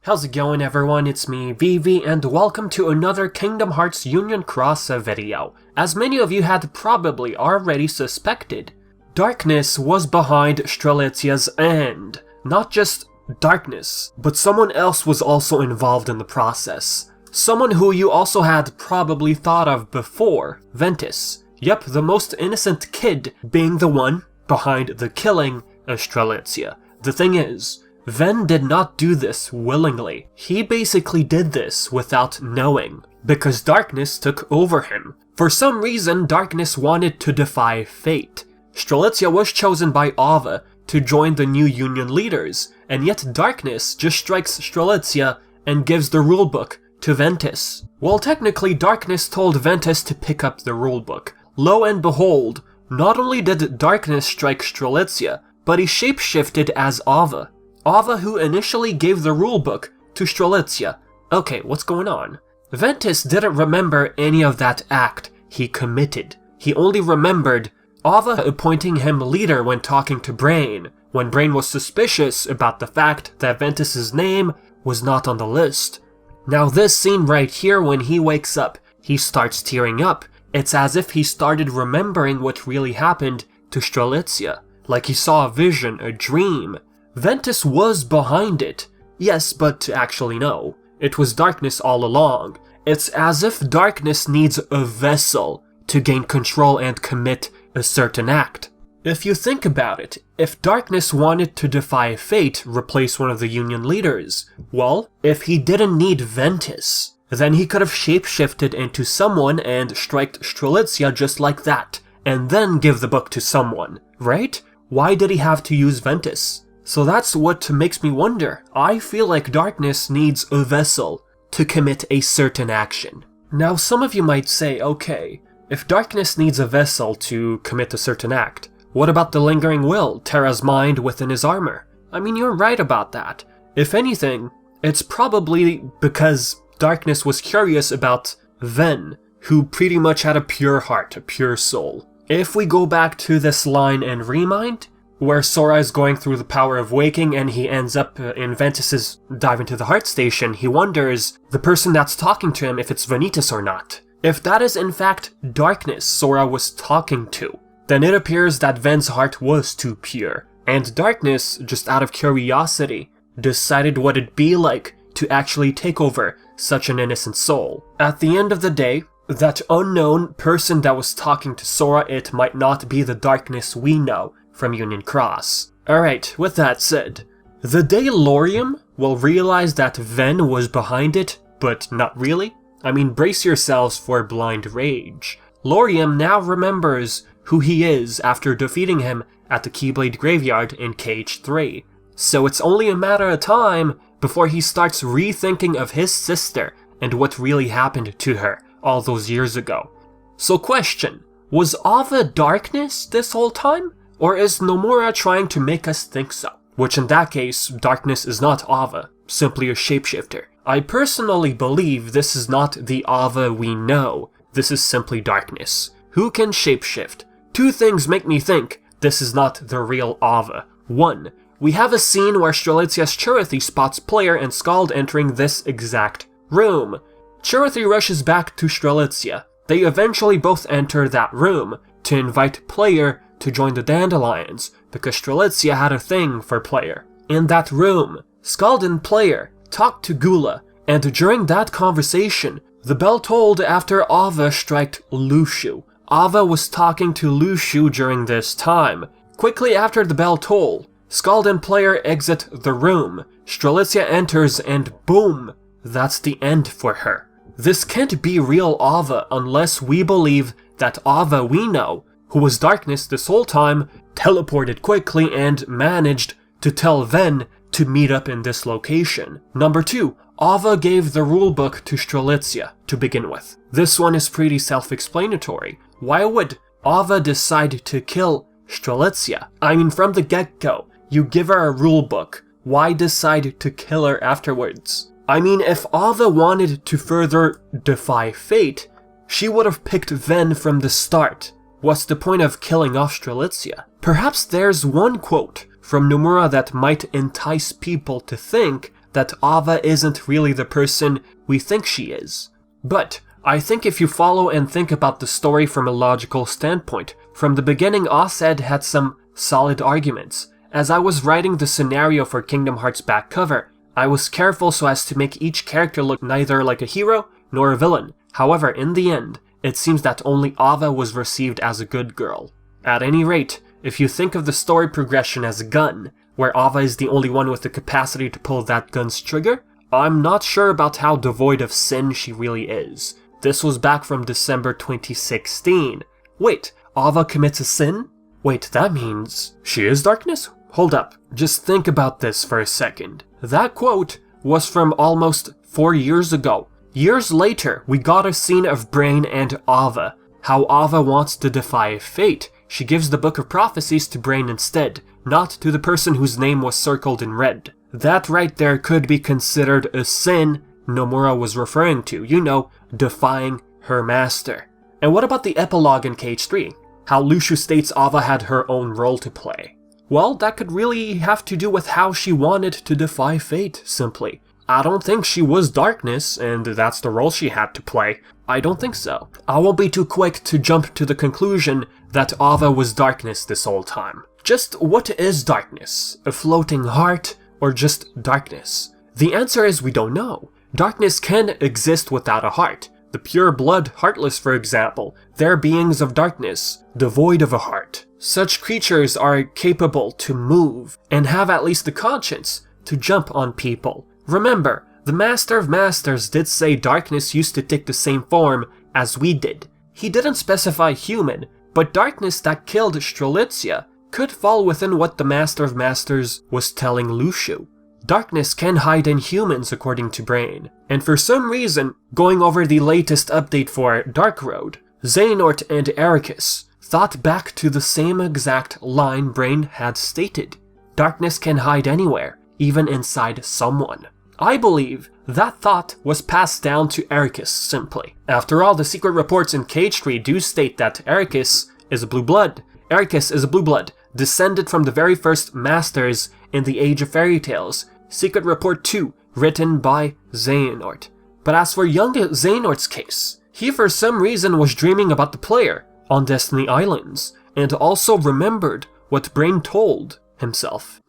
How's it going, everyone? It's me, Vivi, and welcome to another Kingdom Hearts Union Cross video. As many of you had probably already suspected, darkness was behind Strelitzia's end. Not just darkness, but someone else was also involved in the process. Someone who you also had probably thought of before, Ventus. Yep, the most innocent kid being the one behind the killing of Strelitzia. The thing is, Ven did not do this willingly. He basically did this without knowing, because darkness took over him. For some reason, darkness wanted to defy fate. Strelitzia was chosen by Ava to join the new Union leaders, and yet darkness just strikes Strelitzia and gives the rulebook to Ventus. Well, technically, darkness told Ventus to pick up the rulebook. Lo and behold, not only did darkness strike Strelitzia, but he shapeshifted as Ava. Ava, who initially gave the rulebook to Strelitzia. Okay, what's going on? Ventus didn't remember any of that act he committed. He only remembered Ava appointing him leader when talking to Brain, when Brain was suspicious about the fact that Ventus's name was not on the list. Now this scene right here, when he wakes up, he starts tearing up. It's as if he started remembering what really happened to Strelitzia. Like he saw a vision, a dream. Ventus was behind it. Yes, but actually no. It was darkness all along. It's as if darkness needs a vessel to gain control and commit a certain act. If you think about it, if darkness wanted to defy fate, replace one of the Union leaders, well, if he didn't need Ventus, then he could have shapeshifted into someone and striked Strelitzia just like that, and then give the book to someone, right? Why did he have to use Ventus? So that's what makes me wonder. I feel like darkness needs a vessel to commit a certain action. Now some of you might say, okay, if darkness needs a vessel to commit a certain act, what about the lingering will, Terra's mind within his armor? I mean, you're right about that. If anything, it's probably because darkness was curious about Ven, who pretty much had a pure heart, a pure soul. If we go back to this line and remind, where Sora is going through the power of waking and he ends up in Ventus's dive into the heart station, he wonders, the person that's talking to him, if it's Vanitas or not. If that is in fact darkness Sora was talking to, then it appears that Ven's heart was too pure, and darkness, just out of curiosity, decided what it'd be like to actually take over such an innocent soul. At the end of the day, that unknown person that was talking to Sora, it might not be the darkness we know from Union Cross. Alright, with that said, the day Laurium will realize that Ven was behind it, but not really. I mean, brace yourselves for blind rage. Laurium now remembers who he is after defeating him at the Keyblade Graveyard in KH3. So it's only a matter of time before he starts rethinking of his sister and what really happened to her all those years ago. So question, was Ava darkness this whole time? Or is Nomura trying to make us think so? Which in that case, darkness is not Ava, simply a shapeshifter. I personally believe this is not the Ava we know, this is simply darkness. Who can shapeshift? Two things make me think this is not the real Ava. One, we have a scene where Strelitzia's Chirithy spots Player and Scald entering this exact room. Chirithy rushes back to Strelitzia. They eventually both enter that room to invite Player to join the Dandelions, because Strelitzia had a thing for Player. In that room, Scald and Player talked to Gula, and during that conversation, the bell tolled after Ava striked Lushu. Ava was talking to Lushu during this time. Quickly after the bell toll, Scald and Player exit the room. Strelitzia enters and boom, that's the end for her. This can't be real Ava unless we believe that Ava we know, who was darkness this whole time, teleported quickly and managed to tell Ven to meet up in this location. Number 2, Ava gave the rulebook to Strelitzia to begin with. This one is pretty self-explanatory. Why would Ava decide to kill Strelitzia? I mean, from the get-go, you give her a rulebook. Why decide to kill her afterwards? I mean, if Ava wanted to further defy fate, she would have picked Ven from the start. What's the point of killing off Strelitzia? Perhaps there's one quote from Nomura that might entice people to think that Ava isn't really the person we think she is. But I think if you follow and think about the story from a logical standpoint, from the beginning Ased had some solid arguments. As I was writing the scenario for Kingdom Hearts back cover, I was careful so as to make each character look neither like a hero nor a villain. However, in the end, it seems that only Ava was received as a good girl. At any rate, if you think of the story progression as a gun, where Ava is the only one with the capacity to pull that gun's trigger, I'm not sure about how devoid of sin she really is. This was back from December 2016. Wait, Ava commits a sin? Wait, that means she is darkness? Hold up, just think about this for a second. That quote was from almost 4 years ago. Years later, we got a scene of Brain and Ava. How Ava wants to defy fate. She gives the Book of Prophecies to Brain instead, not to the person whose name was circled in red. That right there could be considered a sin Nomura was referring to, you know, defying her master. And what about the epilogue in KH3? How Luciu states Ava had her own role to play. Well, that could really have to do with how she wanted to defy fate, simply. I don't think she was darkness, and that's the role she had to play. I don't think so. I won't be too quick to jump to the conclusion that Ava was darkness this whole time. Just what is darkness? A floating heart, or just darkness? The answer is we don't know. Darkness can exist without a heart. The pure blood heartless, for example, they're beings of darkness, devoid of a heart. Such creatures are capable to move, and have at least the conscience to jump on people. Remember, the Master of Masters did say darkness used to take the same form as we did. He didn't specify human, but darkness that killed Strelitzia could fall within what the Master of Masters was telling Luciu. Darkness can hide in humans according to Brain, and for some reason, going over the latest update for Dark Road, Xehanort and Ericus thought back to the same exact line Brain had stated. Darkness can hide anywhere, even inside someone. I believe that thought was passed down to Ericus simply. After all, the secret reports in KH3 do state that Ericus is a blue blood. Ericus is a blue blood, descended from the very first masters in the Age of Fairy Tales. Secret Report 2, written by Xehanort. But as for young Xehanort's case, he for some reason was dreaming about the player on Destiny Islands, and also remembered what Brain told himself.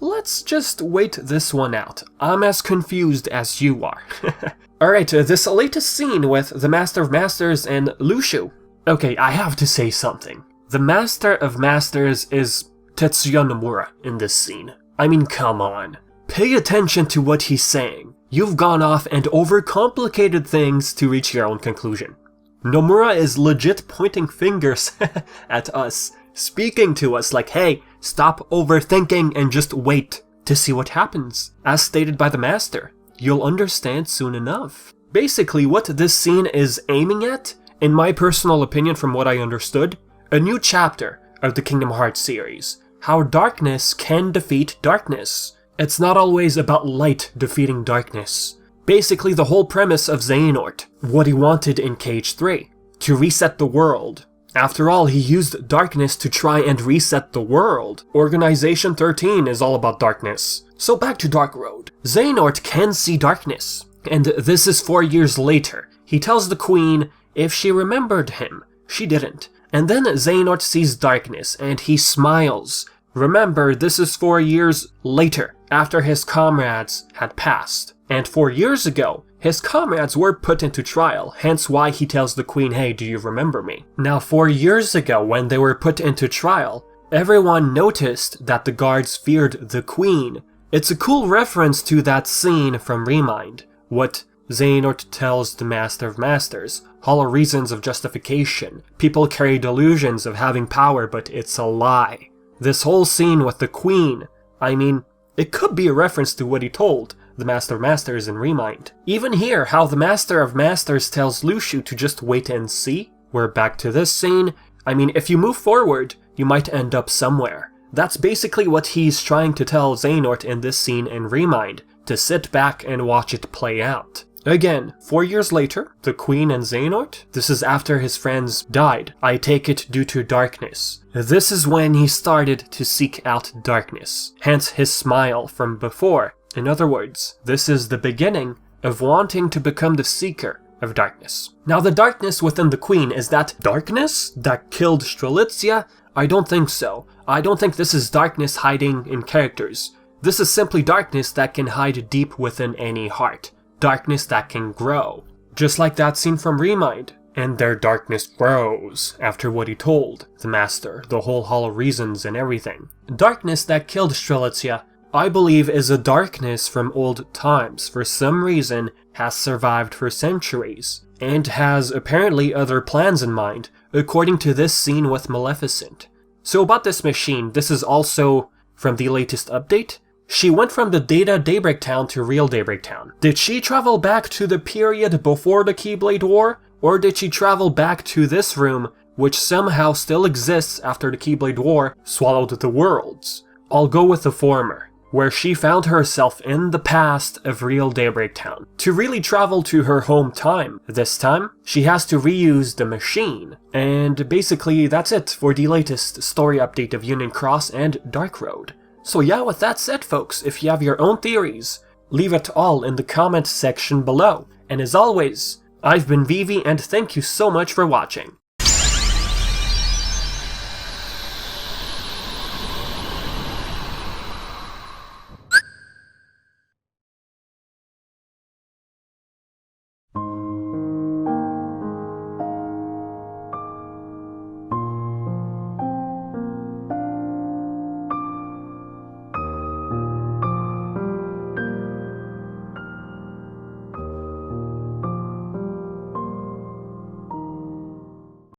Let's just wait this one out. I'm as confused as you are. Alright, this latest scene with the Master of Masters and Luciu. Okay, I have to say something. The Master of Masters is Tetsuya Nomura in this scene. I mean, come on. Pay attention to what he's saying. You've gone off and overcomplicated things to reach your own conclusion. Nomura is legit pointing fingers at us, speaking to us like, hey, stop overthinking and just wait to see what happens. As stated by the Master, you'll understand soon enough. Basically, what this scene is aiming at, in my personal opinion from what I understood, a new chapter of the Kingdom Hearts series. How darkness can defeat darkness. It's not always about light defeating darkness. Basically the whole premise of Xehanort, what he wanted in KH3, to reset the world. After all, he used darkness to try and reset the world. Organization 13 is all about darkness. So back to Dark Road. Xehanort can see darkness, and this is 4 years later. He tells the Queen if she remembered him. She didn't. And then Xehanort sees darkness, and he smiles. Remember, this is 4 years later, after his comrades had passed. And 4 years ago, his comrades were put into trial, hence why he tells the Queen, hey, do you remember me? Now 4 years ago, when they were put into trial, everyone noticed that the guards feared the Queen. It's a cool reference to that scene from Remind, what Xehanort tells the Master of Masters. Hollow reasons of justification. People carry delusions of having power, but it's a lie. This whole scene with the Queen, I mean, it could be a reference to what he told the Master of Masters in Remind. Even here, how the Master of Masters tells Luciu to just wait and see. We're back to this scene. I mean, if you move forward, you might end up somewhere. That's basically what he's trying to tell Xehanort in this scene in Remind, to sit back and watch it play out. Again, 4 years later, the Queen and Xehanort, this is after his friends died, I take it due to darkness. This is when he started to seek out darkness, hence his smile from before. In other words, this is the beginning of wanting to become the seeker of darkness. Now the darkness within the Queen, is that darkness that killed Strelitzia? I don't think so. I don't think this is darkness hiding in characters. This is simply darkness that can hide deep within any heart. Darkness that can grow. Just like that scene from Remind. And their darkness grows after what he told the Master, the whole Hall of Reasons and everything. Darkness that killed Strelitzia, I believe, is a darkness from old times, for some reason has survived for centuries, and has apparently other plans in mind, according to this scene with Maleficent. So about this machine, this is also from the latest update. She went from the Data Daybreak Town to real Daybreak Town. Did she travel back to the period before the Keyblade War? Or did she travel back to this room, which somehow still exists after the Keyblade War swallowed the worlds? I'll go with the former, where she found herself in the past of real Daybreak Town. To really travel to her home time this time, she has to reuse the machine. And basically that's it for the latest story update of Union Cross and Dark Road. So yeah, with that said folks, if you have your own theories, leave it all in the comments section below. And as always, I've been Vivi and thank you so much for watching.